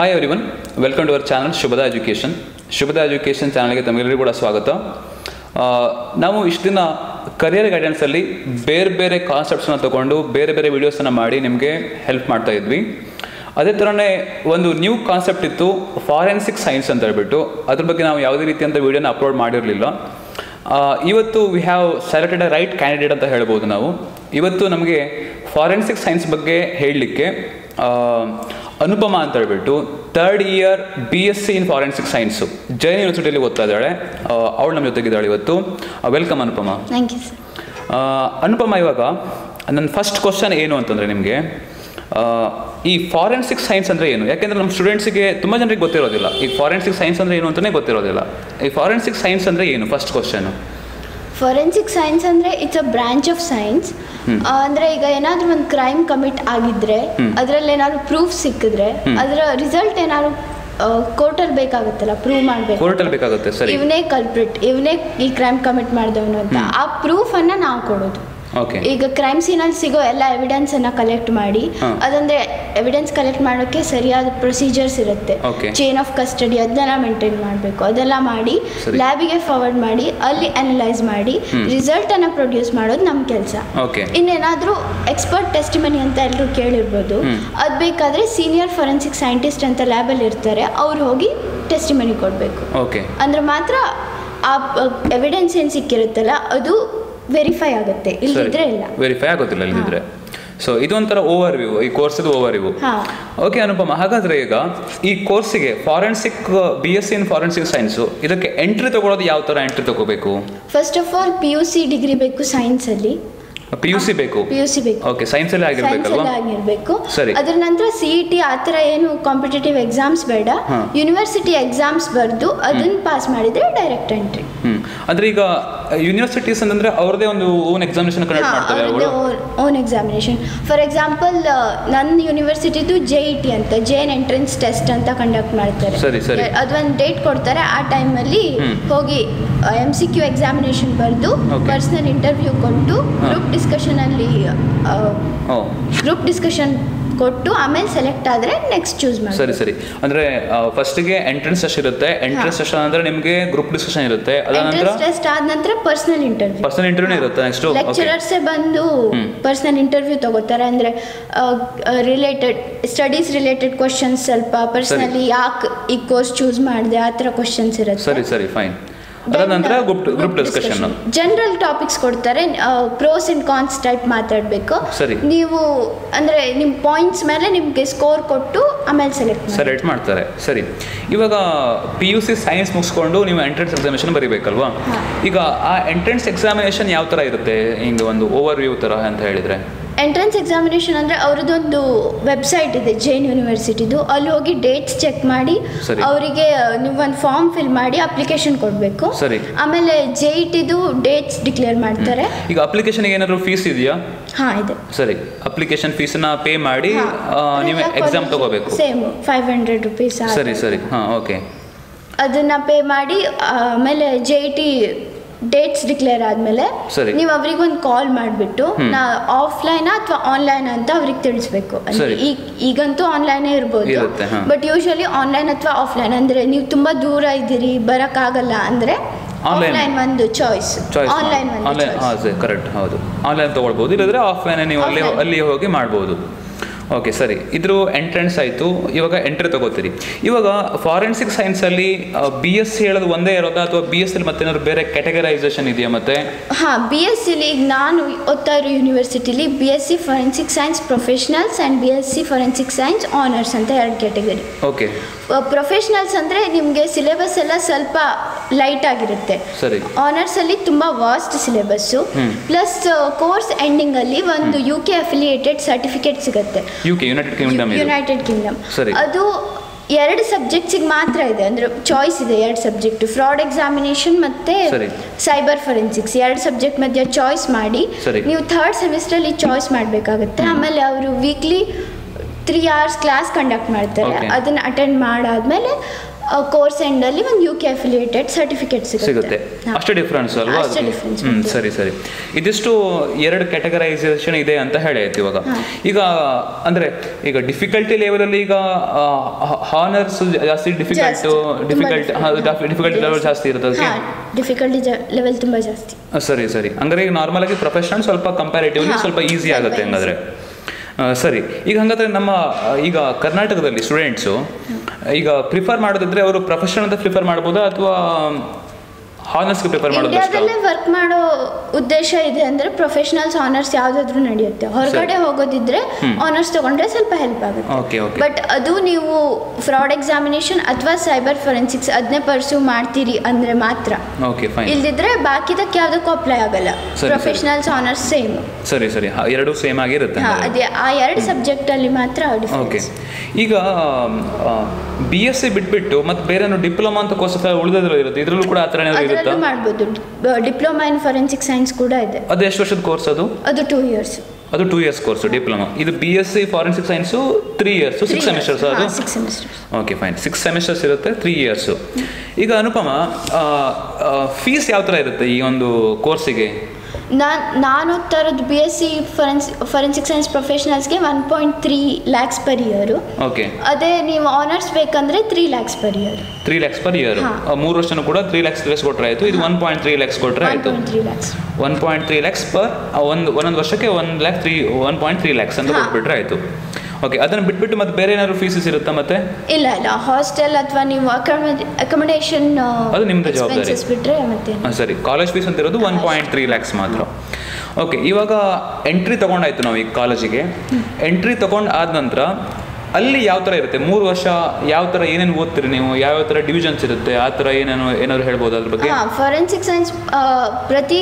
Hi everyone, welcome to our channel Shubhada education. Shubhada education ಚಾನಲ್ಗೆ ತಮಗೆಲ್ಲರಿಗೂ ಕೂಡ ಸ್ವಾಗತ. ನಾವು ಇಷ್ಟು ದಿನ ಕರಿಯರ್ ಗೈಡೆನ್ಸಲ್ಲಿ ಬೇರೆ ಬೇರೆ ಕಾನ್ಸೆಪ್ಟ್ಸನ್ನ ತೊಗೊಂಡು ಬೇರೆ ಬೇರೆ ವೀಡಿಯೋಸನ್ನು ಮಾಡಿ ನಿಮಗೆ ಹೆಲ್ಪ್ ಮಾಡ್ತಾ ಇದ್ವಿ. ಅದೇ ಥರನೇ ಒಂದು ನ್ಯೂ ಕಾನ್ಸೆಪ್ಟ್ ಇತ್ತು, ಫಾರೆನ್ಸಿಕ್ ಸೈನ್ಸ್ ಅಂತ ಹೇಳ್ಬಿಟ್ಟು. ಅದ್ರ ಬಗ್ಗೆ ನಾವು ಯಾವುದೇ ರೀತಿಯಂಥ ವೀಡಿಯೋನ ಅಪ್ಲೋಡ್ ಮಾಡಿರಲಿಲ್ಲ. ಇವತ್ತು we have selected a right candidate ಅಂತ ಹೇಳ್ಬೋದು ನಾವು. ಇವತ್ತು ನಮಗೆ ಫಾರೆನ್ಸಿಕ್ ಸೈನ್ಸ್ ಬಗ್ಗೆ ಹೇಳಲಿಕ್ಕೆ ಅನುಪಮ ಅಂತ ಹೇಳ್ಬಿಟ್ಟು 3rd year BSc in forensic science Jain ಯೂನಿವರ್ಸಿಟಿಯಲ್ಲಿ ಓದ್ತಾ ಇದ್ದಾಳೆ. ಅವಳು ನಮ್ಮ ಜೊತೆಗಿದ್ದಾಳೆ ಇವತ್ತು. Welcome Anupama. Thank you sir. Anupama, ಇವಾಗ ನನ್ನ ಫಸ್ಟ್ ಕ್ವಶನ್ ಏನು ಅಂತಂದರೆ ನಿಮಗೆ ಈ ಫಾರೆನ್ಸಿಕ್ ಸೈನ್ಸ್ ಅಂದರೆ ಏನು? ಯಾಕೆಂದರೆ ನಮ್ಮ ಸ್ಟೂಡೆಂಟ್ಸಿಗೆ ತುಂಬ ಜನರಿಗೆ ಗೊತ್ತಿರೋದಿಲ್ಲ ಈ ಫಾರೆನ್ಸಿಕ್ ಸೈನ್ಸ್ ಅಂದರೆ ಏನು ಅಂತಲೇ ಗೊತ್ತಿರೋದಿಲ್ಲ. ಈ ಫಾರೆನ್ಸಿಕ್ ಸೈನ್ಸ್ ಅಂದರೆ ಏನು ಫಸ್ಟ್ ಕ್ವಶನು? ಫಾರೆನ್ಸಿಕ್ ಸೈನ್ಸ್ ಅಂದರೆ it's a branch of science. ಅಂದರೆ ಈಗ ಏನಾದರೂ ಒಂದು ಕ್ರೈಮ್ ಕಮಿಟ್ ಆಗಿದ್ರೆ ಅದರಲ್ಲಿ ಏನಾದ್ರು ಪ್ರೂಫ್ ಸಿಕ್ಕಿದ್ರೆ ಅದರ ರಿಸಲ್ಟ್ ಏನಾದ್ರು ಕೋರ್ಟಲ್ಲಿ ಬೇಕಾಗುತ್ತಲ್ಲ, ಪ್ರೂವ್ ಮಾಡಬೇಕು. ಕೋರ್ಟಲ್ಲಿ ಬೇಕಾಗುತ್ತೆ. ಸರಿ, ಇವನೇ ಕಲ್ಪ್ರಿಟ್, ಇವನೇ ಈ ಕ್ರೈಮ್ ಕಮಿಟ್ ಮಾಡಿದವನು ಅಂತ ಆ ಪ್ರೂಫನ್ನು ನಾವು ಕೊಡೋದು. ಈಗ ಕ್ರೈಮ್ ಸೀನಲ್ಲಿ ಸಿಗೋ ಎಲ್ಲ ಎವಿಡೆನ್ಸ್ ಅನ್ನ ಕಲೆಕ್ಟ್ ಮಾಡಿ, ಅದಂದ್ರೆ ಎವಿಡೆನ್ಸ್ ಕಲೆಕ್ಟ್ ಮಾಡೋಕ್ಕೆ ಸರಿಯಾದ ಪ್ರೊಸೀಜರ್ಸ್ ಇರುತ್ತೆ. ಚೈನ್ ಆಫ್ ಕಸ್ಟಡಿ ಅದನ್ನೆಲ್ಲ ಮೇಂಟೈನ್ ಮಾಡಬೇಕು. ಅದೆಲ್ಲ ಮಾಡಿ ಲ್ಯಾಬಿಗೆ ಫಾರ್ವರ್ಡ್ ಮಾಡಿ ಅಲ್ಲಿ ಅನಲೈಸ್ ಮಾಡಿ ರಿಸಲ್ಟ್ ಅನ್ನ ಪ್ರೊಡ್ಯೂಸ್ ಮಾಡೋದು ನಮ್ಮ ಕೆಲಸ. ಇನ್ನೇನಾದ್ರೂ ಎಕ್ಸ್ಪರ್ಟ್ ಟೆಸ್ಟಿಮನಿ ಅಂತ ಎಲ್ಲರೂ ಕೇಳಿರ್ಬೋದು, ಅದು ಬೇಕಾದ್ರೆ ಸೀನಿಯರ್ ಫಾರೆನ್ಸಿಕ್ ಸೈಂಟಿಸ್ಟ್ ಅಂತ ಲ್ಯಾಬಲ್ಲಿ ಇರ್ತಾರೆ, ಅವ್ರು ಹೋಗಿ ಟೆಸ್ಟಿಮನಿ ಕೊಡಬೇಕು. ಅಂದ್ರೆ ಮಾತ್ರ ಆ ಎವಿಡೆನ್ಸ್ ಏನು ಸಿಕ್ಕಿರುತ್ತಲ್ಲ ಅದು ವೆರಿಫೈ ಆಗುತ್ತೆ, ಇಲ್ಲದಿದ್ರೆ ಇಲ್ಲ. ವೆರಿಫೈ ಆಗೋದಿಲ್ಲ ಇಲ್ಲದಿದ್ರೆ. ಸೊ ಇದೊಂಥರ ಓವರ್ ವ್ಯೂ, ಈ ಕೋರ್ಸಿದು ಓವರ್ ವ್ಯೂ. ಓಕೆ ಅನುಪಮ, ಹಾಗಾದ್ರೆ ಈಗ ಈ ಕೋರ್ಸಿಗೆ forensic BSc in forensic science ಇದಕ್ಕೆ ಎಂಟ್ರಿ ತಗೊಳ್ಳೋದು ಯಾವ ಥರ ಎಂಟ್ರಿ ತಗೋಬೇಕು? First of all PUC degree ಬೇಕು ಸೈನ್ಸಲ್ಲಿ. PUC ಬೇಕು. ಓಕೆ, ಸೈನ್ಸ್ ಅಲ್ಲಿ ಆಗಿರ್ಬೇಕು. ಅದರ ನಂತರ CET ಆ ಥರ ಏನು ಕಾಂಪಿಟೇಟಿವ್ ಎಕ್ಸಾಮ್ಸ್ ಬೇಡ, ಯೂನಿವರ್ಸಿಟಿ ಎಕ್ಸಾಮ್ಸ್ ಬರೆದು ಅದನ್ನ ಪಾಸ್ ಮಾಡಿದ್ರೆ ಡೈರೆಕ್ಟ್ ಎಂಟ್ರಿ. ಅಂದ್ರೆ ಈಗ ಯೂನಿವರ್ಸಿಟೀಸ್ ಅಂತಂದ್ರೆ ಅವ್ರದೇ ಒಂದು ಓನ್ ಎಕ್ಸಾಮಿನೇಷನ್ ಕಂಡಕ್ಟ್ ಮಾಡ್ತಾರೆ. Own examination. ಫಾರ್ ಎಕ್ಸಾಂಪಲ್ ನನ್ನ ಯೂನಿವರ್ಸಿಟಿದು JET ಅಂತ ಜೈನ್ ಎಂಟ್ರೆನ್ಸ್ ಟೆಸ್ಟ್ ಅಂತ ಕಂಡಕ್ಟ್ ಮಾಡ್ತಾರೆ. ಅದೊಂದು ಡೇಟ್ ಕೊಡ್ತಾರೆ, ಆ ಟೈಮಲ್ಲಿ ಹೋಗಿ MCQ ಎಕ್ಸಾಮಿನೇಷನ್ ಬರೆದು ಪರ್ಸನಲ್ ಇಂಟರ್ವ್ಯೂ ಕೊಟ್ಟು ಗ್ರೂಪ್ ಡಿಸ್ಕಷನ್ ಕೊಟ್ಟು ಆಮೇಲೆ ಸೆಲೆಕ್ಟ್ ಆದ್ರೆ ನೆಕ್ಸ್ಟ್ ಚೂಸ್ ಮಾಡಿ. ಸರಿ, ಅಂದ್ರೆ ಫಸ್ಟ್ಗೆ ಎಂಟ್ರೆನ್ಸ್ ಟೆಸ್ಟ್ ಇರುತ್ತೆ. ಎಂಟ್ರೆನ್ಸ್ ಟೆಸ್ಟ್ ಅಂದ್ರೆ ನಿಮಗೆ ಗ್ರೂಪ್ ಡಿಸ್ಕಷನ್ ಇರುತ್ತೆ. ಎಂಟ್ರೆನ್ಸ್ ಟೆಸ್ಟ್ ಆದ ನಂತರ ಪರ್ಸನಲ್ ಇಂಟರ್ವ್ಯೂ ಇರುತ್ತೆ. ನೆಕ್ಸ್ಟ್ ಲೆಕ್ಚರರ್ಸ್ ಬಂದು ಪರ್ಸನಲ್ ಇಂಟರ್ವ್ಯೂ ತಗೋತಾರೆ. ಅಂದ್ರೆ ಸ್ಟಡೀಸ್ ರಿಲೇಟೆಡ್ ಕ್ವಶನ್ಸ್, ಸ್ವಲ್ಪ ಪರ್ಸನಲಿ ಯಾಕೆ ಈ ಕೋರ್ಸ್ ಚೂಸ್ ಮಾಡಿದೆ ಆ ಥರ ಕ್ವಶನ್ಸ್ ಇರುತ್ತೆ. ಸರಿ, ಫೈನ್. ಅದರ ನಂತರ ಗ್ರೂಪ್ ಡಿಸ್ಕಷನ್, ಜನರಲ್ ಟಾಪಿಕ್ಸ್ ಕೊಡ್ತಾರೆ. ಪ್ರೋಸ್ ಅಂಡ್ ಕಾನ್ಸ್ ಟೈಪ್ ಮಾತಾಡಬೇಕು. ನೀವು ಅಂದ್ರೆ ನಿಮ್ಮ ಪಾಯಿಂಟ್ಸ್ ಮೇಲೆ ನಿಮಗೆ ಸ್ಕೋರ್ ಕೊಟ್ಟು ಆಮೇಲೆ ಸೆಲೆಕ್ಟ್ ಮಾಡ್ತಾರೆ. ಸರಿ, ಇವಾಗ PUC ಸೈನ್ಸ್ ಮುಗಿಸ್ಕೊಂಡು ನೀವು ಎಂಟ್ರೆನ್ಸ್ ಎಕ್ಸಾಮಿನೇಷನ್ ಬರೀಬೇಕಲ್ವಾ? ಈಗ ಆ ಎಂಟ್ರೆನ್ಸ್ ಎಕ್ಸಾಮಿನೇಷನ್ ಯಾವ ಥರ ಇರುತ್ತೆ? ಹಿಂಗೆ ಒಂದು ಓವರ್ ವ್ಯೂ ಥರ ಅಂತ ಹೇಳಿದರೆ ಎಂಟ್ರೆನ್ಸ್ ಎಕ್ಸಾಮಿನೇಷನ್ ಅಂದರೆ ಅವ್ರದ್ದೊಂದು ವೆಬ್ಸೈಟ್ ಇದೆ ಜೈನ್ ಯೂನಿವರ್ಸಿಟಿದು. ಅಲ್ಲಿ ಹೋಗಿ ಡೇಟ್ಸ್ ಚೆಕ್ ಮಾಡಿ ಅವರಿಗೆ ನೀವು ಒಂದು ಫಾರ್ಮ್ ಫಿಲ್ ಮಾಡಿ ಅಪ್ಲಿಕೇಶನ್ ಕೊಡಬೇಕು. ಆಮೇಲೆ JETದು ಡೇಟ್ಸ್ ಡಿಕ್ಲೇರ್ ಮಾಡ್ತಾರೆ. ಈಗ ಅಪ್ಲಿಕೇಶನ್ಗೆ ಏನಾದರೂ ಫೀಸ್ ಇದೆಯಾ? ಇದೆ. ಸರಿ, ಅಪ್ಲಿಕೇಶನ್ ಫೀಸನ್ನ ಪೇ ಮಾಡಿ ನೀವು ಎಕ್ಸಾಮ್ ತಗೋಬೇಕು. Same 500 rupees. ಸರಿ, ಓಕೆ. ಅದನ್ನ ಪೇ ಮಾಡಿ ಆಮೇಲೆ JET ಡೇಟ್ಸ್ ಡಿಕ್ಲೇರ್ ಆದಮೇಲೆ ನೀವು ಅವ್ರಿಗೆ ಒಂದು ಕಾಲ್ ಮಾಡಿಬಿಟ್ಟು ನಾ ಆಫ್ಲೈನ್ ಅಥವಾ ಆನ್ಲೈನ್ ಅಂತ ಅವ್ರಿಗೆ ತಿಳಿಸ್ಬೇಕು. ಈಗಂತೂ ಆನ್ಲೈನೇ ಇರ್ಬೋದು, ಬಟ್ ಯೂಶಲಿ ಆನ್ಲೈನ್ ಅಥವಾ ಆಫ್ಲೈನ್. ಅಂದರೆ ನೀವು ತುಂಬ ದೂರ ಇದ್ದೀರಿ, ಬರೋಕ್ಕಾಗಲ್ಲ ಅಂದರೆ ಆನ್ಲೈನ್ ಒಂದು ಚಾಯ್ಸ್. ಆನ್ಲೈನ್ ಕರೆಕ್ಟ್, ಹೌದು. ಆನ್ಲೈನ್ ತೊಗೊಳ್ಬೋದು, ಇಲ್ಲದ್ರೆ ಆಫ್ಲೈನ್ ನೀವು ಅಲ್ಲಿ ಹೋಗಿ ಮಾಡ್ಬೋದು. ಓಕೆ, ಸರಿ. ಇದ್ರ ಎಂಟ್ರೆನ್ಸ್ ಆಯಿತು. ಇವಾಗ ಎಂಟ್ರಿ ತಗೋತೀರಿ. ಇವಾಗ ಫಾರೆನ್ಸಿಕ್ ಸೈನ್ಸಲ್ಲಿ BSc ಹೇಳೋದು ಒಂದೇ ಇರೋದಾ ಅಥವಾ BSc ಮತ್ತೇನಾದ್ರು ಬೇರೆ ಕ್ಯಾಟಗರೈಸೇಷನ್ ಇದೆಯಾ? ಮತ್ತೆ BSc ಈಗ ನಾನು ಓದ್ತಾ ಇರೋ ಯೂನಿವರ್ಸಿಟಿಲಿ BSc forensic science professionals and BSc forensic science honours ಅಂತ 2 ಕ್ಯಾಟಗರಿ. ಓಕೆ. ಪ್ರೊಫೆಷನಲ್ಸ್ ಅಂದರೆ ನಿಮಗೆ ಸಿಲೆಬಸ್ ಎಲ್ಲ ಸ್ವಲ್ಪ ಲೈಟ್ ಆಗಿರುತ್ತೆ. ಆನರ್ಸಲ್ಲಿ ತುಂಬ ವಾಸ್ಟ್ ಸಿಲೆಬಸ್ಸು. ಪ್ಲಸ್ ಕೋರ್ಸ್ ಎಂಡಿಂಗಲ್ಲಿ ಒಂದು UK ಅಫಿಲಿಯೇಟೆಡ್ ಸರ್ಟಿಫಿಕೇಟ್ ಸಿಗುತ್ತೆ. United Kingdom. ಅದು 2 ಸಬ್ಜೆಕ್ಟ್ಸಿಗೆ ಮಾತ್ರ ಇದೆ. ಅಂದರೆ ಚಾಯ್ಸ್ ಇದೆ 2 ಸಬ್ಜೆಕ್ಟ್, ಫ್ರಾಡ್ ಎಕ್ಸಾಮಿನೇಷನ್ ಮತ್ತು ಸೈಬರ್ ಫೊರೆನ್ಸಿಕ್ಸ್. 2 ಸಬ್ಜೆಕ್ಟ್ ಮಧ್ಯೆ ಚಾಯ್ಸ್ ಮಾಡಿ ನೀವು 3rd ಸೆಮಿಸ್ಟ್ರಲ್ಲಿ ಚಾಯ್ಸ್ ಮಾಡಬೇಕಾಗುತ್ತೆ. ಆಮೇಲೆ ಅವರು ವೀಕ್ಲಿ 3 hours ಕ್ಲಾಸ್ ಕಂಡಕ್ಟ್ ಮಾಡ್ತಾರೆ. ಅದನ್ನು ಅಟೆಂಡ್ ಮಾಡಾದ್ಮೇಲೆ ಕೋರ್ಸ್ ಎಂಡಲ್ಲಿ ಒಂದು UK ಅಫಿಲಿಯೇಟೆಡ್ ಸರ್ಟಿಫಿಕೇಟ್ ಸಿಗುತ್ತೆ. ಅಷ್ಟೇ ಡಿಫ್ರೆನ್ಸ್ ಅಲ್ವಾ? ಸರಿ ಸರಿ. ಇದಿಷ್ಟು 2 ಕ್ಯಾಟಗರೈಸೇಷನ್ ಇದೆ ಅಂತ ಹೇಳಾಯ್ತು ಇವಾಗ. ಈಗ ಅಂದ್ರೆ ಈಗ ಡಿಫಿಕಲ್ಟಿ ಲೆವೆಲ್ ಅಲ್ಲಿ ಈಗ ಹಾನರ್ಸ್ ಜಾಸ್ತಿ ಡಿಫಿಕಲ್ಟಿ ಲೆವೆಲ್ ಜಾಸ್ತಿ ಇರುತ್ತೆ. ಡಿಫಿಕಲ್ಟಿ ಲೆವೆಲ್ ತುಂಬಾ ಜಾಸ್ತಿ. ಸರಿ ಸರಿ. ಅಂದ್ರೆ ಈಗ ನಾರ್ಮಲ್ ಆಗಿ ಪ್ರೊಫೆಷನಲ್ ಸ್ವಲ್ಪ ಕಂಪ್ಯಾರಿಟಿವ್ಲಿ ಸ್ವಲ್ಪ ಈಸಿ ಆಗುತ್ತೆ ಹಂಗಾದ್ರೆ. ಸರಿ. ಈಗ ಹಂಗಾದ್ರೆ ನಮ್ಮ ಈಗ ಕರ್ನಾಟಕದಲ್ಲಿ ಸ್ಟೂಡೆಂಟ್ಸು ಈಗ ಪ್ರಿಫರ್ ಮಾಡೋದಿದ್ರೆ ಅವರು ಪ್ರೊಫೆಷನಲ್ ಅಂತ ಪ್ರಿಫರ್ ಮಾಡ್ಬೋದಾ ಅಥವಾ ಹಾನರ್ಸ್ಗೆ ಪ್ರಿಫರ್ ಮಾಡೋದು? ಇಂಡಿಯಾದಲ್ಲೇ ವರ್ಕ್ ಮಾಡೋ ಉದ್ದೇಶ ಇದೆ ಅಂದ್ರೆ ಪ್ರೊಫೆಷನಲ್ಸ್ ಆನರ್ಸ್ ಯಾವ್ದಾದ್ರು ನಡೆಯುತ್ತೆ. ಹೊರಗಡೆ ಹೋಗೋದಿದ್ರೆ ಆನರ್ಸ್ ತಗೊಂಡ್ರೆ ಸ್ವಲ್ಪ ಹೆಲ್ಪ್ ಆಗುತ್ತೆ. ಬಟ್ ಅದು ನೀವು ಫ್ರಾಡ್ ಎಕ್ಸಾಮಿನೇಷನ್ ಅಥವಾ ಸೈಬರ್ ಫೊರೆನ್ಸಿಕ್ಸ್ ಅದನ್ನೇ ಪರ್ಸ್ಯೂ ಮಾಡ್ತೀರಿ ಅಂದ್ರೆ ಮಾತ್ರ. ಇಲ್ದಿದ್ರೆ ಬಾಕಿದಕ್ಕೆ ಯಾವ್ದಕ್ಕೂ ಅಪ್ಲೈ ಆಗಲ್ಲ. Professionals honours same. ಸರಿ ಸರಿ. ಎರಡು ಸೇಮ್ ಆಗಿರುತ್ತೆ. ಅದೇ ಆ 2 ಸಬ್ಜೆಕ್ಟ್ ಅಲ್ಲಿ ಮಾತ್ರ ಡಿಫರೆನ್ಸ್. ಈಗ BSc ಬಿಟ್ಬಿಟ್ಟು ಮತ್ತೆ ಬೇರೆ ಡಿಪ್ಲೊಮಾ ಅಂತ ಕೋರ್ಸ್ ಉಳಿದ್ರಲ್ಲಿ ಇರುತ್ತೆ, ಇದ್ರಲ್ಲೂ ಕೂಡ ಆ ಥರನೇ ಇರುತ್ತೆ? ಮಾಡ್ಬೋದು. ಡಿಪ್ಲೊಮಾ ಇನ್ ಫೊರೆನ್ಸಿಕ್ ಸೈನ್ಸ್ ಕೂಡ ಇದೆ. ಅದು ಎಷ್ಟು ವರ್ಷದ ಕೋರ್ಸ್ ಅದು? ಅದು 2 years. ಅದು 2 years ಕೋರ್ಸ್ ಡಿಪ್ಲೊಮಾ. ಇದು BSc forensic science 3 years, 6 semesters. ಅದು 6 semesters. Okay fine. 6 ಸೆಮಿಸ್ಟರ್ಸ್ ಇರುತ್ತೆ, 3 years. ಈಗ ಅನುಪಮ, ಫೀಸ್ ಯಾವ ಥರ ಇರುತ್ತೆ ಈ ಒಂದು ಕೋರ್ಸಿಗೆ? ನಾನು ಓದ್ತಾ ಇರೋದು BSc ಫೊರೆನ್ಸಿಕ್ ಸೈನ್ಸ್ ಪ್ರೊಫೆಷನಲ್ಸ್ಗೆ 1.3 lakhs per year. ಓಕೆ. ಅದೇ ನೀವು ಆನರ್ಸ್ ಬೇಕಂದ್ರೆ 3 lakhs per year. 3 lakhs per year. 3 ವರ್ಷನೂ ಕೂಡ 3 lakhs ಕೊಟ್ಟರೆ ಆಯಿತು. ಇದು 1.3 lakhs ಕೊಟ್ಟರೆ ಆಯಿತು. 1.3 lakhs ಪರ್ ಒಂದೊಂದು ವರ್ಷಕ್ಕೆ 1.3 lakhs ಅಂತ ಕೊಟ್ಬಿಟ್ರೆ ಆಯಿತು. ಓಕೆ. ಅದನ್ನು ಬಿಟ್ಬಿಟ್ಟು ಮತ್ತೆ ಬೇರೆ ಏನಾದ್ರು ಫೀಸಸ್ ಇರುತ್ತಾ ಮತ್ತೆ? ಇಲ್ಲ ಹಾಸ್ಟೆಲ್ ಅಥವಾ ನೀವು ಅಕಾಮಿಡೇಷನ್ ಅದು ನಿಮ್ದು ಜವಾಬ್ದಾರಿ ಬಿಟ್ರೆ ಮತ್ತೆ. ಸರಿ. ಕಾಲೇಜ್ ಫೀಸ್ ಅಂತ ಇರೋದು 1.3 lakhs ಮಾತ್ರ. ಓಕೆ. ಇವಾಗ ಎಂಟ್ರಿ ತಗೊಂಡಾಯ್ತು ನಾವು ಈ ಕಾಲೇಜಿಗೆ. ಎಂಟ್ರಿ ತಗೊಂಡು ಆದ ನಂತರ ಅಲ್ಲಿ ಯಾವ ಥರ ಇರುತ್ತೆ 3 ವರ್ಷ? ಯಾವ ಥರ ಏನೇನು ಓದ್ತೀರಿ ನೀವು? ಯಾವ ಥರ ಡಿವಿಷನ್ಸ್ ಇರುತ್ತೆ? ಆ ಥರ ಏನಾದ್ರು ಹೇಳ್ಬೋದು ಅದ್ರ ಬಗ್ಗೆ? ಫೊರೆನ್ಸಿಕ್ ಸೈನ್ಸ್ ಪ್ರತಿ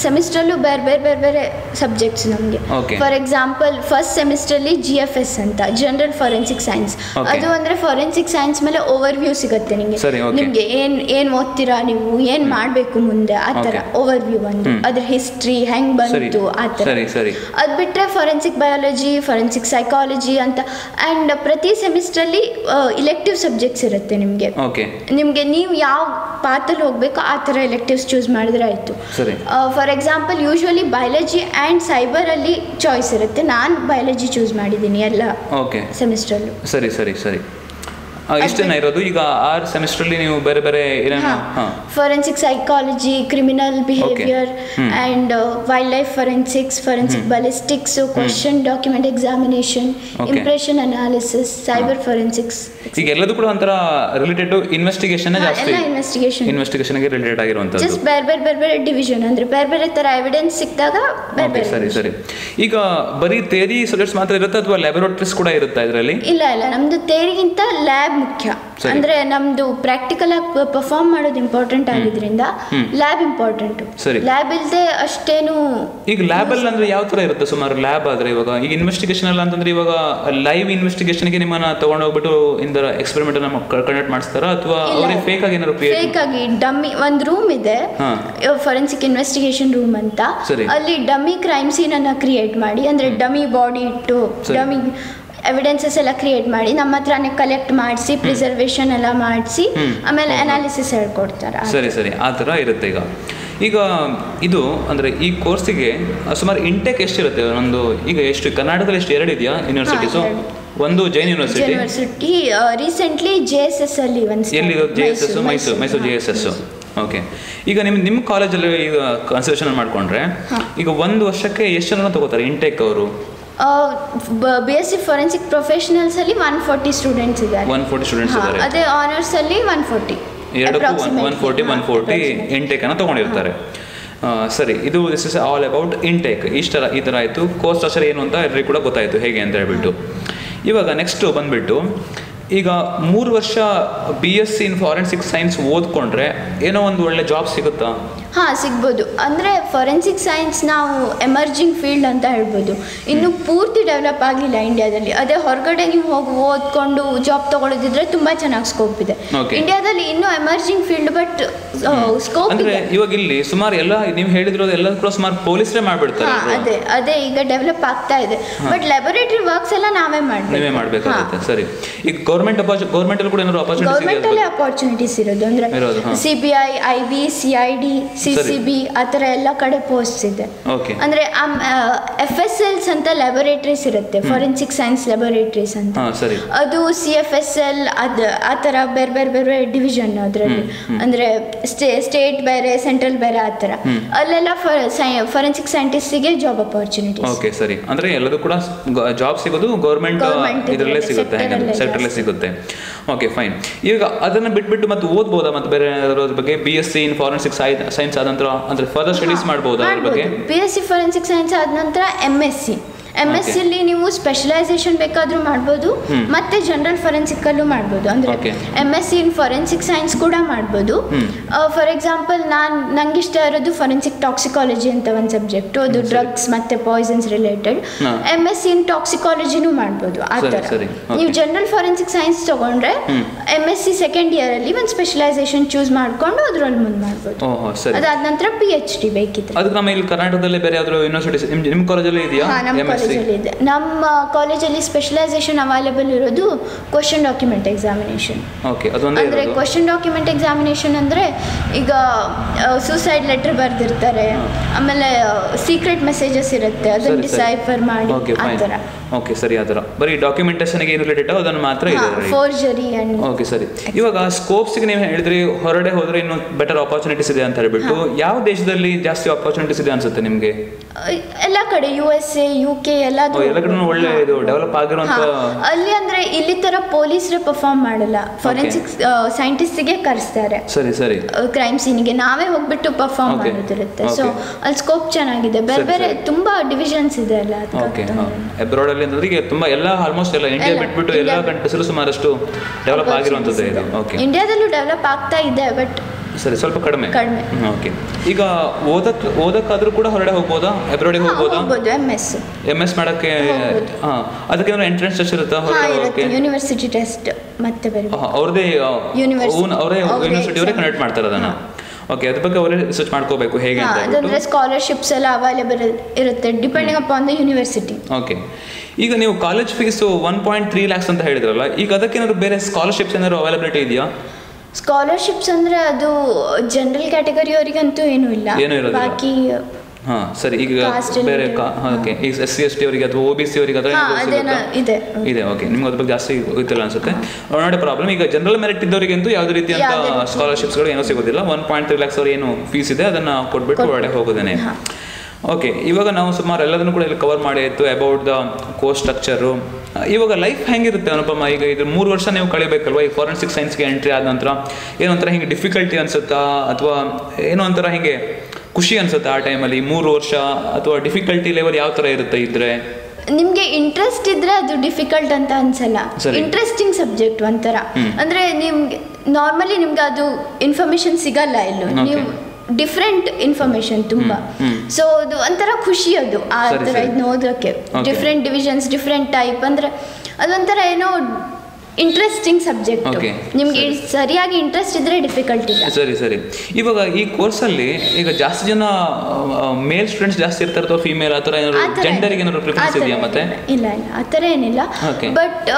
ಸೆಮಿಸ್ಟ್ರಲ್ಲೂ ಬೇರೆ ಸಬ್ಜೆಕ್ಟ್ಸ್ ನಮಗೆ. ಫಾರ್ ಎಕ್ಸಾಂಪಲ್ ಫಸ್ಟ್ ಸೆಮಿಸ್ಟ್ರಲ್ಲಿ GFS ಅಂತ ಜನರಲ್ ಫೊರೆನ್ಸಿಕ್ ಸೈನ್ಸ್. ಅದು ಅಂದ್ರೆ ಫೊರೆನ್ಸಿಕ್ ಸೈನ್ಸ್ ಮೇಲೆ ಓವರ್ ವ್ಯೂ ಸಿಗುತ್ತೆ ನಿಮಗೆ ಏನ್ ಓದ್ತೀರಾ ನೀವು, ಏನ್ ಮಾಡಬೇಕು ಮುಂದೆ, ಆ ಥರ ಓವರ್ ವ್ಯೂ ಒಂದು. ಅದ್ರ ಹಿಸ್ಟ್ರಿ ಹೆಂಗ್ ಬಂತು ಆ ಥರ. ಅದು ಬಿಟ್ಟರೆ ಫೊರೆನ್ಸಿಕ್ ಬಯಾಲಜಿ, ಫೊರೆನ್ಸಿಕ್ ಸೈಕಾಲಜಿ ಅಂತ. ಆ್ಯಂಡ್ ಪ್ರತಿ ಸೆಮಿಸ್ಟ್ರಲ್ಲಿ ಇಲೆಕ್ಟಿವ್ ಸಬ್ಜೆಕ್ಟ್ಸ್ ಇರುತ್ತೆ ನಿಮಗೆ ನೀವು ಯಾವ ಪಾತಲ್ಲಿ ಹೋಗ್ಬೇಕು ಆ ಥರ ಎಲೆಕ್ಟಿವ್ಸ್ ಚೂಸ್ ಮಾಡಿದ್ರೆ ಆಯಿತು. For example usually biology and cyber ಅಲ್ಲಿ ಚಾಯ್ಸ್ ಇರುತ್ತೆ. ನಾನು ಬಯಾಲಜಿ ಚೂಸ್ ಮಾಡಿದ್ದೀನಿ ಎಲ್ಲ ಸೆಮಿಸ್ಟ್ರಲ್ಲೂ. ಸರಿ ಸರಿ ಸರಿ. ಇಷ್ಟೇನ ಇರೋದು? ಈಗ 6 ಸೆಮಿಸ್ಟ್ರಲ್ಲಿ ನೀವು ಬೇರೆ ಬೇರೆ forensic psychology, criminal behaviour and wild life forensics, forensic ballistics, question document examination, impression analysis, cyber forensics. ಈಗ ಎಲ್ಲದೂ ಕೂಡ ಒಂಥರ ರಿಲೇಟೆಡ್ ಟು ಇನ್ವೆಸ್ಟಿಗೇಷನ್ ಜಾಸ್ತಿ. ಇನ್ವೆಸ್ಟಿಗೇಷನ್ಗೆ ರಿಲೇಟೆಡ್ ಆಗಿರುವಂಥದ್ದು. ಜಸ್ಟ್ ಬೇರೆ ಡಿವಿಷನ್ ಅಂದ್ರೆ ಬೇರೆ ತರ ಎವಿಡೆನ್ಸ್ ಸಿಕ್ಕಿದಾಗ ಬೇರೆ. ಸರಿ ಸರಿ. ಈಗ ಬರೀ ಥಿಯರಿ ಸಬ್ಜೆಕ್ಟ್ಸ್ ಮಾತ್ರ ಇರುತ್ತೆ ಅಥವಾ ಲ್ಯಾಬೊರೇಟರೀಸ್ ಕೂಡ ಇರುತ್ತಾ ಇದರಲ್ಲಿ? ಇಲ್ಲ ನಮ್ದು ಥಿಯರಿಗಿಂತ ಲ್ಯಾಬ್ ಮುಖ್ಯ. ಅಂದ್ರೆ ನಮ್ದು ಪ್ರಾಕ್ಟಿಕಲ್ ಆಗಿ ಪರ್ಫಾರ್ಮ್ ಮಾಡೋದು ಇಂಪಾರ್ಟೆಂಟ್ ಆಗಿದ್ರಿಂದ ಲ್ಯಾಬ್ ಇಂಪಾರ್ಟೆಂಟ್. ಲ್ಯಾಬ್ ಇಲ್ಲದೆ ಅಷ್ಟೇನು. ಈಗ ಲ್ಯಾಬ್ ಅಲ್ಲಿ ಅಂದ್ರೆ ಯಾವ ತರ ಇರುತ್ತೆ? ಸುಮಾರು ಲ್ಯಾಬ್ ಆದ್ರೆ ಇವಾಗ ಈಗ ಇನ್ವೆಸ್ಟಿಗೇಷನ್ ಅಲ್ಲ ಅಂತಂದ್ರೆ ಇವಾಗ ಲೈವ್ ಇನ್ವೆಸ್ಟಿಗೇಷನ್ಗೆ ನಿಮ್ಮನ್ನ ತಗೊಂಡೋಗ್ಬಿಟ್ಟು ಇಂದರ ಎಕ್ಸ್ಪೆರಿಮೆಂಟ್ ಅನ್ನ ಕಂಡಕ್ಟ್ ಮಾಡಿಸ್ತಾರಾ ಅಥವಾ ಅವರಿಗೆ ಫೇಕ್ ಆಗಿ ಏನಾದ್ರು? ಫೇಕ್ ಆಗಿ ಡಮ್ಮಿ ಒಂದು ರೂಮ್ ಇದೆ, ಫೊರೆನ್ಸಿಕ್ ಇನ್ವೆಸ್ಟಿಗೇಷನ್ ರೂಮ್ ಅಂತ. ಅಲ್ಲಿ ಡಮ್ಮಿ ಕ್ರೈಮ್ ಸೀನ್ ಅನ್ನ ಕ್ರಿಯೇಟ್ ಮಾಡಿ, ಅಂದ್ರೆ ಡಮ್ಮಿ ಬಾಡಿ ಇಟ್ಟು ಡಮ್ಮಿ ಎವಿಡೆನ್ಸಸ್ ಎಲ್ಲ ಕ್ರಿಯೇಟ್ ಮಾಡಿ ನಮ್ಮ ಹತ್ರನೇ ಕಲೆಕ್ಟ್ ಮಾಡಿಸಿ ಪ್ರಿಸರ್ವೇಷನ್ ಎಲ್ಲ ಮಾಡಿಸಿ ಆಮೇಲೆ ಅನಾಲಿಸಿಸ್ ಹೇಳ್ಕೊಡ್ತಾರೆ. ಸರಿ ಸರಿ. ಆ ಥರ ಇರುತ್ತೆ. ಈಗ ಇದು ಅಂದರೆ ಈ ಕೋರ್ಸಿಗೆ ಸುಮಾರು ಇಂಟೆಕ್ ಎಷ್ಟಿರುತ್ತೆ ಒಂದು? ಈಗ ಎಷ್ಟು ಕರ್ನಾಟಕದಲ್ಲಿ ಎಷ್ಟು? 2 ಇದೆಯಾ ಯೂನಿವರ್ಸಿಟೀಸು? ಒಂದು ಜೈನ್ ಯೂನಿವರ್ಸಿಟಿ ರೀಸೆಂಟ್ಲಿ JSS ಅಲ್ಲಿ ಎಲ್ಲಿ? JSS Mysuru JSS. ಓಕೆ. ಈಗ ನಿಮ್ಮ ಕಾಲೇಜಲ್ಲಿ ಈಗ ಕನ್ಸಿಡರೇಷನ್ ಮಾಡಿಕೊಂಡ್ರೆ ಈಗ 1 ವರ್ಷಕ್ಕೆ ಎಷ್ಟು ಜನ ತಗೋತಾರೆ ಇಂಟೆಕ್ ಅವರು? BSc ಫೊರೆನ್ಸಿಕ್ ಪ್ರೊಫೆಷನಲ್ಸ್ ಅಲ್ಲಿ 140 ಸ್ಟೂಡೆಂಟ್ಸ್ ಇದ್ದಾರೆ. 140 ಸ್ಟೂಡೆಂಟ್ಸ್ ಇದ್ದಾರೆ. ಅದೇ ಆನರ್ಸ್ ಅಲ್ಲಿ 140. 140 ಇಂಟೇಕ್ ಅನ್ನು ತಗೊಂಡಿರ್ತಾರೆ. ಸರಿ. ಇದು this is all about intake. ಈ ಥರ ಆಯಿತು. ಕೋರ್ಸ್ ಸ್ಟ್ರಕ್ಚರ್ ಏನು ಅಂತ ಎಲ್ಲರಿಗೂ ಕೂಡ ಗೊತ್ತಾಯಿತು ಹೇಗೆ ಅಂತ ಹೇಳ್ಬಿಟ್ಟು. ಇವಾಗ ನೆಕ್ಸ್ಟು ಬಂದುಬಿಟ್ಟು ಈಗ 3 ವರ್ಷ BSc ಇನ್ ಫಾರೆನ್ಸಿಕ್ ಸೈನ್ಸ್ ಓದ್ಕೊಂಡ್ರೆ ಏನೋ ಒಂದು ಒಳ್ಳೆ ಜಾಬ್ ಸಿಗುತ್ತಾ? ಸಿಗ್ಬೋದು. ಅಂದರೆ ಫೊರೆನ್ಸಿಕ್ ಸೈನ್ಸ್ ನಾವು ಎಮರ್ಜಿಂಗ್ ಫೀಲ್ಡ್ ಅಂತ ಹೇಳ್ಬೋದು. ಇನ್ನು ಪೂರ್ತಿ ಡೆವಲಪ್ ಆಗಲಿಲ್ಲ ಇಂಡಿಯಾದಲ್ಲಿ. ಅದೇ ಹೊರಗಡೆ ನೀವು ಹೋಗಿ ಓದ್ಕೊಂಡು ಜಾಬ್ ತಗೊಳ್ಳೋದಿದ್ರೆ ತುಂಬ ಚೆನ್ನಾಗಿ ಸ್ಕೋಪ್ ಇದೆ. ಇಂಡಿಯಾದಲ್ಲಿ ಇನ್ನೂ ಎಮರ್ಜಿಂಗ್ ಫೀಲ್ಡ್, ಬಟ್ ಸ್ಕೋಪ್ ಇದೆ. ಇವಾಗ ಇಲ್ಲಿ ಸುಮಾರು ಎಲ್ಲ ನೀವು ಹೇಳಿದ್ರು ಎಲ್ಲ ಕೂಡ ಸುಮಾರು ಪೊಲೀಸರೇ ಮಾಡ್ಬಿಡ್ತಾರೆ. ಅದೇ ಈಗ ಡೆವಲಪ್ ಆಗ್ತಾ ಇದೆ. ಬಟ್ ಲ್ಯಾಬೊರೇಟರಿ ವರ್ಕ್ಸ್ ಎಲ್ಲ ನಾವೇ ಮಾಡಬೇಕಾಗುತ್ತೆ. ಸರಿ, ಈಗ ಗೌರ್ಮೆಂಟ್ ಅಲ್ಲಿ ಕೂಡ ಏನಾದ್ರು ಅಪಾರ್ಚುನಿಟೀಸ್ ಇರೋದು ಅಂದ್ರೆ CBI, IB, CID, CCB ಆ ಥರ ಎಲ್ಲ ಕಡೆ ಪೋಸ್ಟ್ ಇದೆ. ಅಂದ್ರೆ FSLs ಅಂತ ಲ್ಯಾಬೊರೇಟರೀಸ್ ಇರುತ್ತೆ, ಫೊರೆನ್ಸಿಕ್ ಸೈನ್ಸ್ ಲ್ಯಾಬೊರೇಟರೀಸ್ ಅಂತ. ಅದು CFSL ಆ ಥರ ಬೇರೆ ಡಿವಿಷನ್ ಅದರಲ್ಲಿ. ಅಂದ್ರೆ ಸ್ಟೇಟ್ ಬೇರೆ, ಸೆಂಟ್ರಲ್ ಬೇರೆ ಆ ಥರ. ಅಲ್ಲೆಲ್ಲ ಫೊರೆನ್ಸಿಕ್ ಸೈಂಟಿಸ್ಟಿಗೆ ಜಾಬ್ ಅಪಾರ್ಚುನಿಟೀಸ್. ಓಕೆ, ಸರಿ. ಅಂದ್ರೆ ಎಲ್ಲದೂ ಕೂಡ ಜಾಬ್ ಸಿಗೋದು ಗೌರ್ಮೆಂಟ್ ಇದರಲ್ಲೇ ಸಿಗುತ್ತೆ, ಸೆಕ್ಟರ್ಲೇ ಸಿಗುತ್ತೆ. Okay, fine. ಈಗ ಅದನ್ನ ಬಿಟ್ಬಿಟ್ಟು ಮತ್ತೆ ಓದ್ಬೋದಾ ಮತ್ತೆ ಬೇರೆ ಬಗ್ಗೆ? BSc ಇನ್ ಫಾರೆನ್ಸಿಕ್ ಸೈನ್ಸ್ ಆದ ನಂತರ ಅಂದ್ರೆ ಫರ್ದರ್ ಸ್ಟಡೀಸ್ ಮಾಡ್ಬೋದಾ ಅದ್ರ ಬಗ್ಗೆ? BSc ಫಾರೆನ್ಸಿಕ್ ಸೈನ್ಸ್ ಆದ ನಂತರ MSc ಅಲ್ಲಿ ನೀವು ಸ್ಪೆಷಲೈಸೇಷನ್ ಬೇಕಾದ್ರೂ ಮಾಡ್ಬೋದು, ಮತ್ತೆ ಜನರಲ್ ಫೊರೆನ್ಸಿಕ್ ಅಲ್ಲೂ ಮಾಡ್ಬೋದು. ಅಂದ್ರೆ MSc ಇನ್ ಫೊರೆನ್ಸಿಕ್ ಸೈನ್ಸ್ ಕೂಡ ಮಾಡ್ಬೋದು. ಫಾರ್ ಎಕ್ಸಾಂಪಲ್ ನಂಗೆ ಇಷ್ಟ ಇರೋದು ಫೊರೆನ್ಸಿಕ್ ಟಾಕ್ಸಿಕಾಲಜಿ ಅಂತ ಒಂದು ಸಬ್ಜೆಕ್ಟ್, ಅದು ಡ್ರಗ್ಸ್ ಮತ್ತೆ ಪಾಯ್ಸನ್ಸ್ ರಿಲೇಟೆಡ್. MSc ಇನ್ ಟಾಕ್ಸಿಕಾಲಜಿನೂ ಮಾಡ್ಬೋದು. ಆ ಥರ ನೀವು ಜನರಲ್ ಫೊರೆನ್ಸಿಕ್ ಸೈನ್ಸ್ ತಗೊಂಡ್ರೆ MSc ಸೆಕೆಂಡ್ ಇಯರ್ ಅಲ್ಲಿ ಒಂದು ಸ್ಪೆಷಲೈಸೇಷನ್ ಚೂಸ್ ಮಾಡ್ಕೊಂಡು ಅದ್ರಲ್ಲಿ ಮುಂದೆ ಮಾಡ್ಬೋದು. ಅದಾದ ನಂತರ PhD ಬೇಕಿದ್ರೆ. ಅದು ನಮ್ಮ ಇಲ್ಲಿ ಕರ್ನಾಟಕದಲ್ಲಿ ಬೇರೆ ಯಾವ್ದಾದ್ರು ಯೂನಿವರ್ಸಿಟಿ ನಿಮ್ಮ ಕಾಲೇಜಲ್ಲಿ ಇದೆಯಾ? ನಮ್ಮ ಕಾಲೇಜಲ್ಲಿ ಸ್ಪೆಷಲೈಸೇಷನ್ ಅವೈಲೇಬಲ್ ಇರೋದು ಕ್ವಶನ್ ಡಾಕ್ಯುಮೆಂಟ್ ಎಕ್ಸಾಮಿನೇಷನ್. ಅಂದ್ರೆ ಕ್ವಶನ್ ಡಾಕ್ಯುಮೆಂಟ್ ಎಕ್ಸಾಮಿನೇಷನ್ ಅಂದ್ರೆ ಈಗ ಸೂಸೈಡ್ ಲೆಟರ್ ಬರ್ದಿರ್ತಾರೆ, ಆಮೇಲೆ ಸೀಕ್ರೆಟ್ ಮೆಸೇಜಸ್ ಇರುತ್ತೆ, ಅದನ್ನ ಡಿಸೈಫರ್ ಮಾಡಿ ಆ ಥರ. ಓಕೆ, ಸರಿ. ಅದರ ಬರೀ ಡಾಕ್ಯುಮೆಂಟೇಷನ್ಗೆ ಏನು ರಿಲೇಟೆಡ್ ಅದನ್ನು ಮಾತ್ರ ಇದೆ. ಫೋರ್ಜರಿ ಅಂಡ್ ಓಕೆ, ಸರಿ. ಇವಾಗ ಸ್ಕೋಪ್ಸ್ಗೆ ನೀವು ಹೇಳಿದ್ರಿ ಹೊರಗಡೆ ಹೋದ್ರೆ ಇನ್ನು ಬೆಟರ್ ಆಪರ್ಚುನಿಟೀಸ್ ಇದೆ ಅಂತ ಹೇಳ್ಬಿಟ್ಟು, ಯಾವ ದೇಶದಲ್ಲಿ ಜಾಸ್ತಿ ಆಪರ್ಚುನಿಟೀಸ್ ಇದೆ ಅನ್ಸುತ್ತೆ ನಿಮಗೆ? ಎಲ್ಲ ಕಡೆ, USA, UK ಎಲ್ಲ ಕಡೆ ಒಳ್ಳೆ ಇದು ಡೆವಲಪ್ ಆಗಿರುವಂತ. ಅಲ್ಲಿ ಅಂದ್ರೆ ಇಲ್ಲಿ ತರ ಪೊಲೀಸರೇ ಪರ್ಫಾರ್ಮ್ ಮಾಡಲ್ಲ, ಫೊರೆನ್ಸಿಕ್ ಸೈಂಟಿಸ್ಟ್ಗೆ ಕರೆಸ್ತಾರೆ. ಸರಿ. ಕ್ರೈಮ್ ಸೀನ್ಗೆ ನಾವೇ ಹೋಗ್ಬಿಟ್ಟು ಪರ್ಫಾರ್ಮ್ ಮಾಡೋದಿರುತ್ತೆ. ಸೊ ಅಲ್ಲಿ ಸ್ಕೋಪ್ ಚೆನ್ನಾಗಿದೆ. ಬೇರೆ ತುಂಬಾ ಡಿವಿಷನ್ಸ್ ಇದೆ ಅಲ್ಲ. ಅಬ್ರಾಡ್ ಅಲ್ಲಿ ಅಂದ್ರೆ ತುಂಬಾ ಎಲ್ಲ ಆಲ್ಮೋಸ್ಟ್ ಎಲ್ಲ ಇಂಡಿಯಾ ಬಿಟ್ಬಿಟ್ಟು ಎಲ್ಲ ಕಂಟ್ರೀಸ್ ಸುಮಾರಷ್ಟು ಡೆವಲಪ್ ಆಗಿರುವಂತದ್ದು ಇದೆ. ಓಕೆ, ಇಂಡಿಯಾದಲ್ಲೂ ಡೆವಲಪ್ ಆಗ್ತಾ ಇದೆ, ಬಟ್ ಸರಿ ಸ್ವಲ್ಪ ಕಡಿಮೆ. ಓಕೆ, ಈಗ ಓದಕ್ಕಾದ್ರೂ ಕೂಡ ಹೊರಗಡೆ ಹೋಗ್ಬೋದಾ? ಅಬ್ರಾಡ್ ಹೋಗ್ಬೋದಾ? MS ಮಾಡಕ್ಕೆ ಅದಕ್ಕೆ ಎಂಟ್ರೆನ್ಸ್ ಟೆಸ್ಟ್ ಇರುತ್ತಾ? ಯೂನಿವರ್ಸಿಟಿ ಟೆಸ್ಟ್ ಮತ್ತೆ ಅವ್ರದೇ ಯೂನಿವರ್ಸಿಟಿ ಅವರೇ ಕಂಡಕ್ಟ್ ಮಾಡ್ತಾರೆ ಅದನ್ನ. ಓಕೆ, ಅದ್ರ ಬಗ್ಗೆ ಅವರೇ ರಿಸರ್ಚ್ ಮಾಡ್ಕೋಬೇಕು ಹೇಗೆ ಅಂತ. ಅದಂದ್ರೆ ಸ್ಕಾಲರ್ಶಿಪ್ಸ್ ಎಲ್ಲ ಅವೈಲೇಬಲ್ ಇರುತ್ತೆ depending upon the university. Okay, ಈಗ ನೀವು ಕಾಲೇಜ್ ಫೀಸ್ 1.3 lakhs ಅಂತ ಹೇಳಿದ್ರಲ್ಲ, ಈಗ ಅದಕ್ಕೇನಾದ್ರು ಬೇರೆ ಸ್ಕಾಲರ್ಶಿಪ್ಸ್ ಏನಾದ್ರು ಅವೈಲಬಿಲಿಟಿ ಇದೆಯಾ? ಸ್ಕಾಲರ್ಶಿಪ್ಸ್ ಅಂದ್ರೆ ಅದು ಜನರಲ್ ಕ್ಯಾಟಗರಿ ಅವರಿಗಂತೂ ಏನೂ ಇಲ್ಲ, ಬಾಕಿ ಸರಿ. ಈಗ ಬೇರೆ ಈಗ SC ST ಅವರಿಗೆ ಅಥವಾ OBC ಅವರಿಗೆ ಇದೆ. ಓಕೆ, ನಿಮ್ಗೆ ಅದ್ರ ಬಗ್ಗೆ ಜಾಸ್ತಿ ಗೊತ್ತಿಲ್ಲ ಅನ್ಸುತ್ತೆ. ನೋಡಿ ಪ್ರಾಬ್ಲಮ್, ಈಗ ಜನರಲ್ ಮೆರಿಟ್ ಇದ್ದವರಿಗಂತೂ ಯಾವುದೇ ರೀತಿಯಂತ ಸ್ಕಾಲರ್ಶಿಪ್ಸ್ಗಳು ಏನೂ ಸಿಗೋದಿಲ್ಲ. 1.3 lakhs ಅವ್ರು ಏನು ಫೀಸ್ ಇದೆ ಅದನ್ನ ಕೊಟ್ಬಿಟ್ಟು ಹೊರಗಡೆ ಹೋಗೋದೇನೆ. ಓಕೆ, ಇವಾಗ ನಾವು ಸುಮಾರು ಎಲ್ಲದನ್ನು ಕೂಡ ಇಲ್ಲಿ ಕವರ್ ಮಾಡಿ ಆಯಿತು ಅಬೌಟ್ ದ ಕೋರ್ಸ್ ಸ್ಟ್ರಕ್ಚರು. ಇವಾಗ ಲೈಫ್ ಹೆಂಗಿರುತ್ತೆ ಅನುಪಮ? ಈಗ ಇದು 3 ವರ್ಷ ನೀವು ಕಳಿಬೇಕಲ್ವ ಈ ಫಾರೆನ್ಸಿಕ್ ಸೈನ್ಸ್ಗೆ ಎಂಟ್ರಿ ಆದ ನಂತರ? ಏನೊಂಥರ ಹಿಂಗೆ ಡಿಫಿಕಲ್ಟಿ ಅನ್ಸುತ್ತಾ ಅಥವಾ ಏನೋ ಒಂಥರ ಹಿಂಗೆ ಖುಷಿ ಅನ್ಸುತ್ತೆ ಆ ಟೈಮಲ್ಲಿ 3 ವರ್ಷ? ಅಥವಾ ಡಿಫಿಕಲ್ಟಿ ಲೆವೆಲ್ ಯಾವ ಥರ ಇರುತ್ತೆ ಇದ್ರೆ? ನಿಮ್ಗೆ ಇಂಟ್ರೆಸ್ಟ್ ಇದ್ರೆ ಅದು ಡಿಫಿಕಲ್ಟ್ ಅಂತ ಅನ್ಸಲ್ಲ. ಇಂಟ್ರೆಸ್ಟಿಂಗ್ ಸಬ್ಜೆಕ್ಟ್ ಒಂಥರ. ಅಂದ್ರೆ ನಿಮ್ಗೆ ನಾರ್ಮಲಿ ನಿಮ್ಗೆ ಅದು ಇನ್ಫಾರ್ಮೇಶನ್ ಸಿಗಲ್ಲ ಇಲ್ಲೂ, ನೀವು ಡಿಫ್ರೆಂಟ್ ಇನ್ಫಾರ್ಮೇಶನ್ ತುಂಬಾ. ಸೊ ಅದು ಒಂಥರ ಖುಷಿ ಅದು ಆ ಥರ ಇದನ್ನ ಓದೋಕ್ಕೆ. ಡಿಫ್ರೆಂಟ್ ಡಿವಿಷನ್ಸ್, ಡಿಫ್ರೆಂಟ್ ಟೈಪ್, ಅಂದ್ರೆ ಅದೊಂಥರ ಏನೋ ಇಂಟ್ರೆಸ್ಟಿಂಗ್ ಸಬ್ಜೆಕ್ಟ್. ನಿಮ್ಗೆ ಸರಿಯಾಗಿ ಇಂಟ್ರೆಸ್ಟ್ ಇದ್ರೆ ಡಿಫಿಕಲ್ಟ್ ಇಲ್ಲ. ಸರಿ. ಇವಾಗ ಈ ಕೋರ್ಸಲ್ಲಿ ಈಗ ಜಾಸ್ತಿ ಜನ ಮೇಲ್ ಸ್ಟೂಡೆಂಟ್ಸ್ ಜಾಸ್ತಿ ಇರ್ತಾರೆ ಅಥವಾ ಫೀಮೇಲ್ ಆ ಥರ ಏನಾದ್ರು ಜೆಂಡರ್ಗೆ ಏನಾದ್ರು ಪ್ರಿಫರೆನ್ಸ್ ಇದೆಯಾ? ಮತ್ತೆ ಇಲ್ಲ ಆ ಥರ ಏನಿಲ್ಲ. ಬಟ್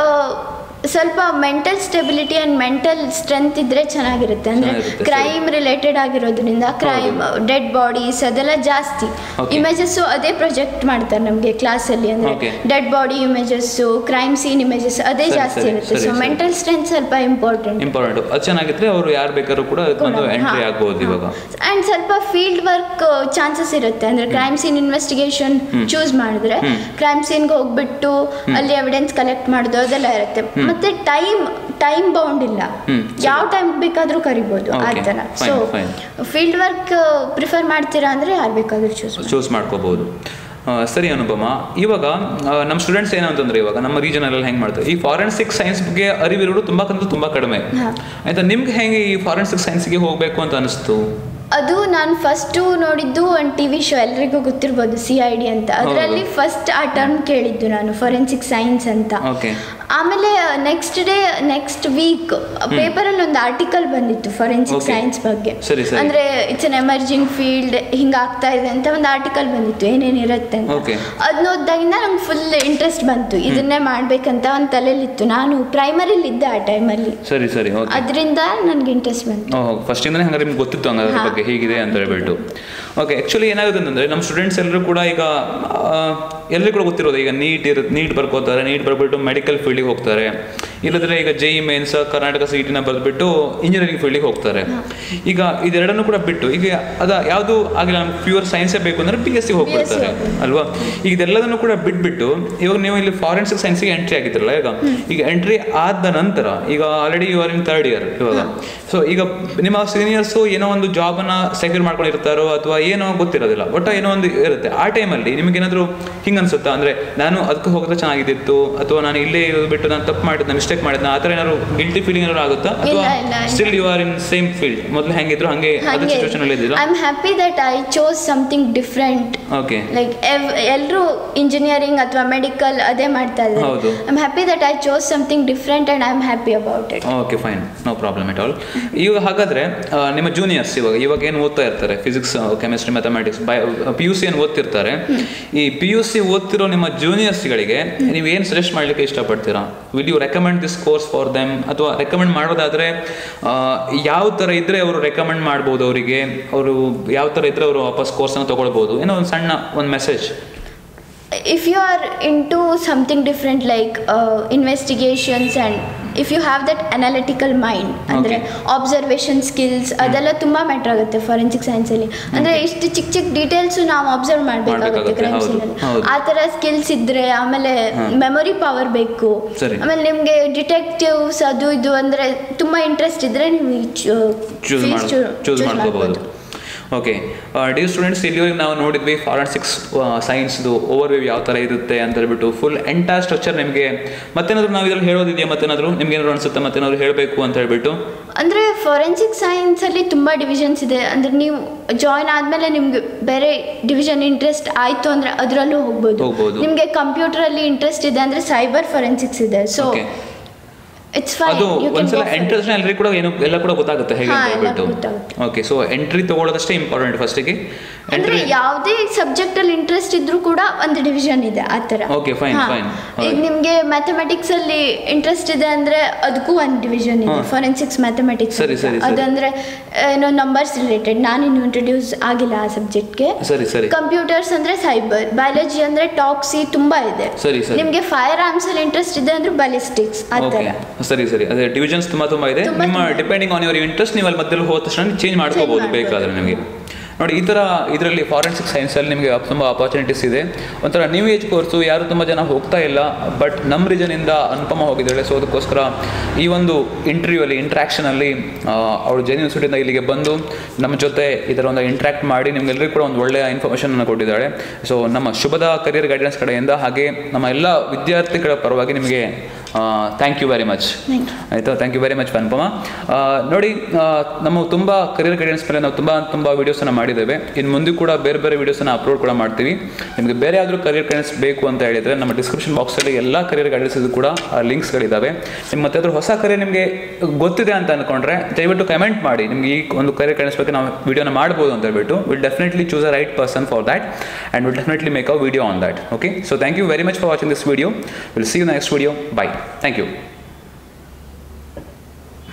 ಸ್ವಲ್ಪ mental stability and mental strength ಇದ್ರೆ ಚೆನ್ನಾಗಿರುತ್ತೆ. ಅಂದರೆ ಕ್ರೈಮ್ ರಿಲೇಟೆಡ್ ಆಗಿರೋದ್ರಿಂದ ಕ್ರೈಮ್, ಡೆಡ್ ಬಾಡೀಸ್ ಅದೆಲ್ಲ ಜಾಸ್ತಿ. ಇಮೇಜಸ್ಸು ಅದೇ ಪ್ರೊಜೆಕ್ಟ್ ಮಾಡ್ತಾರೆ ನಮಗೆ ಕ್ಲಾಸಲ್ಲಿ. ಅಂದರೆ dead body images, crime scene images ಅದೇ ಜಾಸ್ತಿ ಇರುತ್ತೆ. ಸೊ ಮೆಂಟಲ್ ಸ್ಟ್ರೆಂತ್ ಸ್ವಲ್ಪ ಇಂಪಾರ್ಟೆಂಟ್. ಅದು ಚೆನ್ನಾಗಿದ್ರೆ ಅವರು ಯಾರು ಬೇಕಾದ್ರೂ ಕೂಡ ಎಂಟ್ರಿ ಆಗ್ಬೋದು ಇವಾಗ. ಆ್ಯಂಡ್ ಸ್ವಲ್ಪ ಫೀಲ್ಡ್ ವರ್ಕ್ ಚಾನ್ಸಸ್ ಇರುತ್ತೆ. ಅಂದರೆ ಕ್ರೈಮ್ ಸೀನ್ ಇನ್ವೆಸ್ಟಿಗೇಷನ್ ಚೂಸ್ ಮಾಡಿದ್ರೆ ಕ್ರೈಮ್ ಸೀನ್ಗೆ ಹೋಗ್ಬಿಟ್ಟು ಅಲ್ಲಿ ಎವಿಡೆನ್ಸ್ ಕಲೆಕ್ಟ್ ಮಾಡೋದು ಅದೆಲ್ಲ ಇರುತ್ತೆ. ಮತ್ತೆ ಟೈಮ್ ಬೌಂಡ್ ಇಲ್ಲ, ಯಾವ ಟೈಮ್ ಬೇಕಾದ್ರೂ ಕರಿಬಹುದು ಆ ಥರ. ಸೊ ಫೀಲ್ಡ್ ವರ್ಕ್ ಪ್ರಿಫರ್ ಮಾಡ್ತೀರಾ ಅಂದ್ರೆ ಯಾರು ಬೇಕಾದ್ರೂ ಚೂಸ್ ಮಾಡ್ಕೋಬಹುದು. ಸರಿ ಅನುಪಮ, ಇವಾಗ ನಮ್ಮ ಸ್ಟೂಡೆಂಟ್ಸ್ ಏನಂತಂದ್ರೆ ಇವಾಗ ನಮ್ಮ ರೀಜನಲ್ಲಿ ಹೆಂಗೆ ಮಾಡ್ತಾರೆ, ಈ ಫಾರೆನ್ಸಿಕ್ ಸೈನ್ಸ್ ಬಗ್ಗೆ ಅರಿವಿರೋದು ತುಂಬಾ ಕಡಿಮೆ ಆಯ್ತಾ? ನಿಮ್ಗೆ ಹೆಂಗೆ ಈ ಫಾರೆನ್ಸಿಕ್ ಸೈನ್ಸ್ಗೆ ಹೋಗ್ಬೇಕು ಅಂತ ಅನಿಸ್ತು? ಅದು ನಾನು ಫಸ್ಟು ನೋಡಿದ್ದು ಒಂದು ಟಿ.ವಿ. ಶೋ, ಎಲ್ರಿಗೂ ಗೊತ್ತಿರ್ಬೋದು, CID ಅಂತ. ಅದರಲ್ಲಿ ಫಸ್ಟ್ ಆ ಟರ್ಮ್ ಕೇಳಿದ್ದು ನಾನು, ಫೊರೆನ್ಸಿಕ್ ಸೈನ್ಸ್ ಅಂತ. ಆಮೇಲೆ ನೆಕ್ಸ್ಟ್ ವೀಕ್ ಪೇಪರಲ್ಲಿ ಒಂದು ಆರ್ಟಿಕಲ್ ಬಂದಿತ್ತು ಫೊರೆನ್ಸಿಕ್ ಸೈನ್ಸ್ ಬಗ್ಗೆ. ಅಂದ್ರೆ ಇಟ್ಸ್ ಅನ್ ಎಮರ್ಜಿಂಗ್ ಫೀಲ್ಡ್, ಹಿಂಗಾಗ್ತಾ ಇದೆ ಅಂತ ಒಂದು ಆರ್ಟಿಕಲ್ ಬಂದಿತ್ತು, ಏನೇನಿರುತ್ತೆ ಅಂತ. ಅದ್ ನೋಡಿದಾಗಿಂದ ನಂಗೆ ಫುಲ್ ಇಂಟ್ರೆಸ್ಟ್ ಬಂತು, ಇದನ್ನೇ ಮಾಡ್ಬೇಕಂತ ಒಂದು ತಲೆಯಲ್ಲಿತ್ತು. ನಾನು ಪ್ರೈಮರಿಲಿ ಇದ್ದೆ ಆ ಟೈಮಲ್ಲಿ, ಅದರಿಂದ ನನ್ಗೆ ಇಂಟ್ರೆಸ್ಟ್ ಬಂತು. ಫಸ್ಟ್ ಇಂದಾನೆ ಹಂಗಾರೆ ನಿಮ್ಗೆ ಗೊತ್ತಿತ್ತು ಹಂಗಾದ್ರೆ ಬಗ್ಗೆ ಹೀಗಿದೆ ಅಂತ ಹೇಳ್ಬಿಟ್ಟು. ಓಕೆ, ಆ್ಯಕ್ಚುಲಿ ಏನಾಗುತ್ತೆ ಅಂತಂದರೆ ನಮ್ಮ ಸ್ಟೂಡೆಂಟ್ಸ್ ಎಲ್ಲರೂ ಕೂಡ ಈಗ ಎಲ್ಲರಿಗೂ ಕೂಡ ಗೊತ್ತಿರೋದು, ಈಗ ನೀಟ್ ಬರ್ಕೋತಾರೆ, ನೀಟ್ ಬರ್ಬಿಟ್ಟು ಮೆಡಿಕಲ್ ಫೀಲ್ಡಿಗೆ ಹೋಗ್ತಾರೆ, ಇಲ್ಲದ್ರೆ ಈಗ JEE ಮೇನ್ಸ್ ಕರ್ನಾಟಕ CET ಬರೆದ್ಬಿಟ್ಟು ಇಂಜಿನಿಯರಿಂಗ್ ಫೀಲ್ಡಿಗೆ ಹೋಗ್ತಾರೆ. ಈಗ ಇದೆರಡನ್ನು ಕೂಡ ಬಿಟ್ಟು ಈಗ ಯಾವುದು ಆಗಿಲ್ಲ, ನಮ್ಗೆ ಪ್ಯೂರ್ ಸೈನ್ಸೇ ಬೇಕು ಅಂದರೆ BSc ಹೋಗ್ಬಿಡ್ತಾರೆ ಅಲ್ವಾ. ಈಗ ಇದೆಲ್ಲದನ್ನು ಕೂಡ ಬಿಟ್ಬಿಟ್ಟು ಇವಾಗ ನೀವು ಇಲ್ಲಿ ಫಾರೆನ್ಸಿಕ್ ಸೈನ್ಸಿಗೆ ಎಂಟ್ರಿ ಆಗಿದ್ರಲ್ಲ, ಈಗ ಎಂಟ್ರಿ ಆದ ನಂತರ ಈಗ already you are in 3rd year ಇವಾಗ. ಸೊ ಈಗ ನಿಮ್ಮ ಸೀನಿಯರ್ಸು ಏನೋ ಒಂದು ಜಾಬನ್ನು ಸೆಕ್ಯೂರ್ ಮಾಡ್ಕೊಂಡಿರ್ತಾರೋ ಅಥವಾ ಏನೋ ಗೊತ್ತಿರೋದಿಲ್ಲ, ಒಟ್ಟು ಏನೋ ಒಂದು ಇರುತ್ತೆ. ಆ ಟೈಮಲ್ಲಿ ನಿಮಗೇನಾದರೂ ಹಿಂಗೆ ಅನ್ಸುತ್ತಾ, ಅಂದರೆ ನಾನು ಅದಕ್ಕೆ ಹೋಗೋದು ಚೆನ್ನಾಗಿದ್ದಿತ್ತು, ಅಥವಾ ನಾನು ಇಲ್ಲೇ ಬಿಟ್ಟು ನಾನು ತಪ್ಪು ಮಾಡಿದ್ನ, ಮಿಸ್ಟೇಕ್ ಮಾಡಿದ್ನ, ಆ ಥರ ಏನಾದ್ರು ಗಿಲ್ಟಿ ಫೀಲಿಂಗ್ ಏನಾದ್ರು ಆಗುತ್ತಾ, ಅಥವಾ still you are in same field, ಮೊದಲು ಹೆಂಗಿದ್ರು ಹಂಗೆ ಅದೇ ಸಿಚುವೇಶನ್ ಅಲ್ಲಿ ಇದ್ದೀರಾ? I am happy that I chose something different. Okay, like ಎಲ್ಲರೂ ಇಂಜಿನಿಯರಿಂಗ್ ಅಥವಾ ಮೆಡಿಕಲ್ ಅದೇ ಮಾಡ್ತಾ ಇದ್ದಾರೆ. I am happy that I chose something different and I am happy about it. Okay, fine, no problem at all. ಈಗ ಹಾಗಾದ್ರೆ ನಿಮ್ಮ juniors ಇವಾಗ ಏನು ಓದ್ತಾ ಇರ್ತಾರೆ, ಫಿಸಿಕ್ಸ್, ಕೆಮಿಸ್ಟ್ರಿ, ಮ್ಯಾಥಮೆಟಿಕ್ಸ್, PUC ಏನು ಓದ್ತಿರ್ತಾರೆ, ಈ PUC ಓದ್ತಿರೋ ನಿಮ್ಮ ಜೂನಿಯರ್ಸ್ಗಳಿಗೆ ನೀವು ಏನು ಸಜೆಸ್ಟ್ ಮಾಡಲಿಕ್ಕೆ ಇಷ್ಟಪಡ್ತೀರಾ? Will you recommend this course for them, ಅಥವಾ ರೆಕಮೆಂಡ್ ಮಾಡೋದಾದ್ರೆ ಯಾವ ಥರ ಇದ್ರೆ ಅವರು ರೆಕಮೆಂಡ್ ಮಾಡ್ಬೋದು, ಅವರಿಗೆ ಅವರು ಯಾವ ಥರ ಇದ್ರೆ ಅವರು ವಾಪಸ್ ಕೋರ್ಸನ್ನು ತಗೊಳ್ಬೋದು, ಏನೋ ಒಂದು ಸಣ್ಣ ಒಂದು message. If you are into something different like investigations and if you have that analytical mind, ಅಂದರೆ ಅಬ್ಸರ್ವೇಷನ್ ಸ್ಕಿಲ್ಸ್ ಅದೆಲ್ಲ ತುಂಬ ಮ್ಯಾಟ್ರ್ ಆಗುತ್ತೆ ಫಾರೆನ್ಸಿಕ್ ಸೈನ್ಸಲ್ಲಿ. ಅಂದರೆ ಇಷ್ಟು ಚಿಕ್ಕ ಡೀಟೇಲ್ಸು ನಾವು ಅಬ್ಸರ್ವ್ ಮಾಡಬೇಕಾಗುತ್ತೆ ಕ್ರೈಮ್ ಸೀನಲ್ಲಿ. ಆ ಥರ ಸ್ಕಿಲ್ಸ್ ಇದ್ದರೆ, ಆಮೇಲೆ ಮೆಮೊರಿ ಪವರ್ ಬೇಕು, ಆಮೇಲೆ ನಿಮಗೆ ಡಿಟೆಕ್ಟಿವ್ಸ್ ಅದು ಇದು ಅಂದರೆ ತುಂಬ ಇಂಟ್ರೆಸ್ಟ್ ಇದ್ದರೆ ನೀವು ಚೂಸ್ ಮಾಡ್ಕೋಬೋದು. ಓಕೆ, ಡಿಯರ್ ಸ್ಟೂಡೆಂಟ್ಸ್, ಇಲ್ಲಿವರೆಗೆ ನಾವು ನೋಡಿದ್ವಿ ಫಾರೆನ್ಸಿಕ್ಸ್ ಸೈನ್ಸ್ದು ಓವರ್ವ್ಯೂ ಯಾವ ಥರ ಇರುತ್ತೆ ಅಂತ ಹೇಳ್ಬಿಟ್ಟು ಫುಲ್ ಎಂಟೈರ್ ಸ್ಟ್ರಕ್ಚರ್. ನಿಮಗೆ ಮತ್ತೇನಾದರೂ ನಾವು ಇದರಲ್ಲಿ ಹೇಳೋದಿದೆಯಾ, ಮತ್ತೇನಾದರೂ ನಿಮ್ಗೆ ಏನಾದ್ರು ಅನ್ಸುತ್ತೆ ಮತ್ತೇನಾದ್ರು ಹೇಳಬೇಕು ಅಂತ ಹೇಳ್ಬಿಟ್ಟು? ಅಂದರೆ ಫಾರೆನ್ಸಿಕ್ ಸೈನ್ಸಲ್ಲಿ ತುಂಬ ಡಿವಿಷನ್ಸ್ ಇದೆ. ಅಂದರೆ ನೀವು ಜಾಯ್ನ್ ಆದಮೇಲೆ ನಿಮ್ಗೆ ಬೇರೆ ಡಿವಿಷನ್ ಇಂಟ್ರೆಸ್ಟ್ ಆಯಿತು ಅಂದರೆ ಅದರಲ್ಲೂ ಹೋಗ್ಬೋದು. ನಿಮಗೆ ಕಂಪ್ಯೂಟರಲ್ಲಿ ಇಂಟ್ರೆಸ್ಟ್ ಇದೆ ಅಂದರೆ ಸೈಬರ್ ಫಾರೆನ್ಸಿಕ್ಸ್ ಇದೆ. ಸೊ ಅದು ಒಂದ್ಸಲ ಎಂಟ್ರೆನ್ಸ್ ಎಲ್ಲರಿಗೂ ಕೂಡ ಏನು ಎಲ್ಲ ಕೂಡ ಗೊತ್ತಾಗುತ್ತೆ ಹೇಗೆ ಅಂತ ಹೇಳ್ಬಿಟ್ಟು. ಓಕೆ, ಸೊ ಎಂಟ್ರಿ ತಗೊಳ್ಳೋದಷ್ಟೇ ಇಂಪಾರ್ಟೆಂಟ್ ಫಸ್ಟಿಗೆ. ಅಂದ್ರೆ ಯಾವುದೇ ಸಬ್ಜೆಕ್ಟ್ ಅಲ್ಲಿ ಇಂಟ್ರೆಸ್ಟ್ ಇದ್ರೂ ಕೂಡ ಒಂದು ಡಿವಿಷನ್ ಇದೆ ಆ ತರ. Okay, fine fine. ಈಗ ನಿಮಗೆ ಮ್ಯಾಥಮೆಟಿಕ್ಸ್ ಅಲ್ಲಿ ಇಂಟ್ರೆಸ್ಟ್ ಇದೆ ಅಂದ್ರೆ ಅದಕ್ಕೂ ಒಂದು ಡಿವಿಷನ್ ಇದೆ, ಫಾರೆನ್ಸಿಕ್ಸ್ ಮ್ಯಾಥಮೆಟಿಕ್ಸ್. ಅದಂದ್ರೆ ಏನೋ ನಂಬರ್ಸ್ ರಿಲೇಟೆಡ್, ನಾನಿನ್ನು ಇಂಟ್ರೊಡ್ಯೂಸ್ ಆಗಿಲ್ಲ ಆ ಸಬ್ಜೆಕ್ಟ್ಗೆ. ಕಂಪ್ಯೂಟರ್ಸ್ ಅಂದ್ರೆ ಸೈಬರ್, ಬಯಾಲಜಿ ಅಂದ್ರೆ ಟಾಕ್ಸಿ, ತುಂಬಾ ಇದೆ. ನಿಮಗೆ ಫೈರ್ ಆರ್ಮ್ಸ್ ಅಲ್ಲಿ ಇಂಟ್ರೆಸ್ಟ್ ಇದೆ ಅಂದ್ರೆ ಬ್ಯಾಲಿಸ್ಟಿಕ್ಸ್ ಆ ತರ. ಸರಿ, ಅದೇ ಡಿವಿಷನ್ಸ್ ತುಂಬಾ ಇದೆ. ನಿಮ್ಮ ಡಿಪೆಂಡಿಂಗ್ ಆನ್ ಯುವರ್ ಇಂಟ್ರೆಸ್ಟ್ ನೀವು ಅಲ್ಲಿ ಮಧ್ಯದಲ್ಲಿ ಹೋದ ತಕ್ಷಣ ಚೇಂಜ್ ಮಾಡ್ಕೋಬಹುದು ಬೇಕಾದ್ರೆ ನಿಮಗೆ. ನೋಡಿ, ಈ ಥರ ಇದರಲ್ಲಿ ಫಾರೆನ್ಸಿಕ್ ಸೈನ್ಸಲ್ಲಿ ನಿಮಗೆ ತುಂಬ ಅಪಾರ್ಚುನಿಟೀಸ್ ಇದೆ. ಒಂಥರ ನ್ಯೂ ಏಜ್ ಕೋರ್ಸು, ಯಾರು ತುಂಬ ಜನ ಹೋಗ್ತಾ ಇಲ್ಲ, ಬಟ್ ನಮ್ಮ ರೀಜನಿಂದ ಅನುಪಮ ಹೋಗಿದ್ದಾಳೆ. ಸೊ ಅದಕ್ಕೋಸ್ಕರ ಈ ಒಂದು ಇಂಟರ್ವ್ಯೂಲ್ಲಿ ಇಂಟ್ರಾಕ್ಷನಲ್ಲಿ ಅವಳು ಜೈನ್ ಯೂನಿವರ್ಸಿಟಿಯಿಂದ ಇಲ್ಲಿಗೆ ಬಂದು ನಮ್ಮ ಜೊತೆ ಈ ಥರ ಒಂದು ಇಂಟ್ರ್ಯಾಕ್ಟ್ ಮಾಡಿ ನಿಮಗೆಲ್ಲರಿಗೂ ಕೂಡ ಒಂದು ಒಳ್ಳೆಯ ಇನ್ಫಾರ್ಮೇಷನನ್ನು ಕೊಟ್ಟಿದ್ದಾಳೆ. ಸೊ ನಮ್ಮ ಶುಭದ ಕರಿಯರ್ ಗೈಡೆನ್ಸ್ ಕಡೆಯಿಂದ ಹಾಗೆ ನಮ್ಮ ಎಲ್ಲ ವಿದ್ಯಾರ್ಥಿಗಳ ಪರವಾಗಿ ನಿಮಗೆ ಥ್ಯಾಂಕ್ ಯು ವೆರಿ ಮಚ್. ಆಯಿತಾ, ಥ್ಯಾಂಕ್ ಯು ವೆರಿ ಮಚ್ ಅನುಪಮ. ನೋಡಿ, ನಮ್ಮ ತುಂಬ ಕರಿಯರ್ ಗೈಡೆನ್ಸ್ ಮೇಲೆ ನಾವು ತುಂಬ ವೀಡಿಯೋಸನ್ನು ಮಾಡಿದ್ದೇವೆ. ಇನ್ನು ಮುಂದೆ ಕೂಡ ಬೇರೆ ಬೇರೆ ವೀಡಿಯೋಸನ್ನು ಅಪ್ಲೋಡ್ ಕೂಡ ಮಾಡ್ತೀವಿ. ನಿಮಗೆ ಬೇರೆ ಯಾವ್ದಾದ್ರು ಕರಿಯರ್ ಗೈಡೆನ್ಸ್ ಬೇಕು ಅಂತ ಹೇಳಿದರೆ ನಮ್ಮ ಡಿಸ್ಕ್ರಿಪ್ಷನ್ ಬಾಕ್ಸಲ್ಲಿ ಎಲ್ಲ ಕರಿಯರ್ ಗೈಡೆನ್ಸ್ ಕೂಡ ಲಿಂಕ್ಸ್ಗಳಿದ್ದಾವೆ. ನಿಮ್ಮ ಮತ್ತೆ ಹೊಸ ಕರಿಯರ್ ನಿಮಗೆ ಗೊತ್ತಿದೆ ಅಂತ ಅಂದ್ಕೊಂಡ್ರೆ ದಯವಿಟ್ಟು ಕಮೆಂಟ್ ಮಾಡಿ, ನಿಮಗೆ ಈ ಒಂದು ಕರಿಯರ್ ಗೈಡೆನ್ಸ್ ಬಗ್ಗೆ ನಾವು ವಿಡಿಯೋನ ಮಾಡ್ಬೋದು ಅಂತ ಹೇಳ್ಬಿಟ್ಟು. Will definitely choose a right person for that and will definitely make a video on that. Okay, so thank you very much for watching this video. Will see you next video. Bye. Thank you.